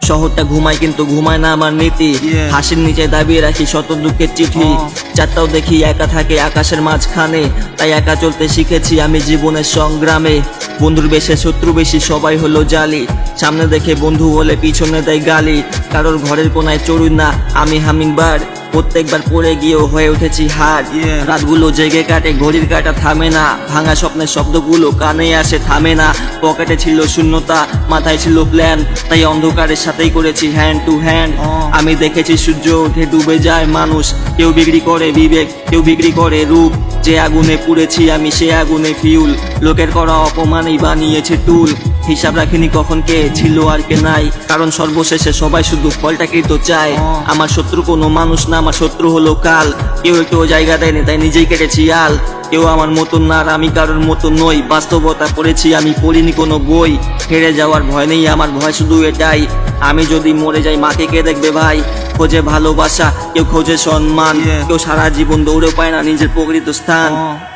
শহরটা ঘুমায় কিন্তু ঘুমায় না আমার নীতি। হাসির নিচে দাবিয়ে রাখি শত দুঃখের চিঠি। চারটাও দেখি একা থাকে আকাশের মাঝখানে, তাই একা চলতে শিখেছি আমি জীবনের সংগ্রামে। বন্ধুর বেশে শত্রু বেশি, সবাই হলো জালি। সামনে দেখে বন্ধু বলে পিছনে দেয় গালি। কারোর ঘরের কোনায় চড়ুই না, আমি হামিংবার্ড। প্রত্যেকবার পড়ে গিয়েও হয়ে উঠেছি হার। রাতগুলো জেগে কাটে, ঘড়ির কাঁটা থামে না। ভাঙা স্বপ্নের শব্দগুলো কানে আসে, থামে না। পকেটে ছিল শূন্যতা, মাথায় ছিল প্ল্যান, তাই অন্ধকারের সাথেই করেছি হ্যান্ড টু হ্যান্ড। আমি দেখেছি সূর্য ওঠে, ডুবে যায় মানুষ। কেউ বিক্রি করে বিবেক, কেউ বিক্রি করে রূপ। যে আগুনে পুড়েছি আমি, সে আগুনে ফিউল। লোকের করা অপমানই বানিয়েছে টুল। হিসাব রাখিনি কখন কে ছিল আর কে নাই, কারণ সর্বশেষে সবাই শুধু ফলটাকেই তো চায়। আমার শত্রু কোনো মানুষ না, আমার শত্রু হলো কাল। কেউ একটু জায়গা দেয়নি, তাই নিজেই কেটেছি আল। কেউ আমার মতন না, আর আমি কারোর মতন নই। বাস্তবতা পড়েছি আমি, পড়িনি কোনো বই। হেরে যাওয়ার ভয় নেই আমার, ভয় শুধু এটাই, আমি যদি মরে যাই মাকে কে দেখবে ভাই। খোঁজে ভালোবাসা, কেউ খোঁজে সম্মান, কেউ সারা জীবন দৌড়েও পায় না নিজের প্রকৃত স্থান।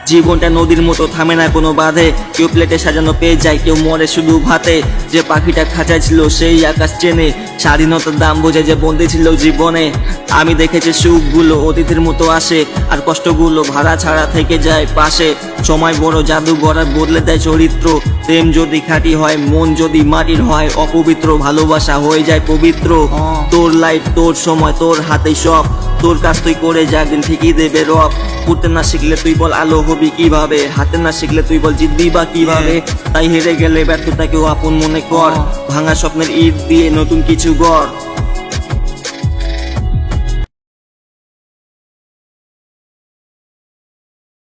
জীবনটা নদীর মতো থামে না কোনো বাঁধে, কেউ প্লেটে সাজানো পেয়ে যায়, কেউ মরে শুধু ভাতে। যে পাখিটা খাঁচায় ছিল সেই আকাশ চেনে, স্বাধীনতার দাম বোঝে যে বন্দী ছিল জীবনে। আমি দেখেছি সুখগুলো অতিথির মতো আসে, আর কষ্টগুলো ভাড়া ছাড়া থেকে যায় পাশে। সময় বড় জাদুঘর, আর বদলে দেয় চরিত্র। প্রেম যদি খাঁটি হয়, মন যদি মাটির হয়, অপবিত্র ভালোবাসা হয়ে যায় পবিত্র। তোর লাইফ, তোর সময়, তোর হাতে সব। তোর কাজ তুই করে যা, একদিন ঠিকই দেবে রব। পড়তে না শিখলে তুই বল আলো হবি কিভাবে, হাতে না শিখলে তুই বল জিতবি বা কিভাবে। তাই হেরে গেলে ব্যর্থতাকেও আপন মনে কর, ভাঙা স্বপ্নের ইট দিয়ে নতুন কিছু গড়।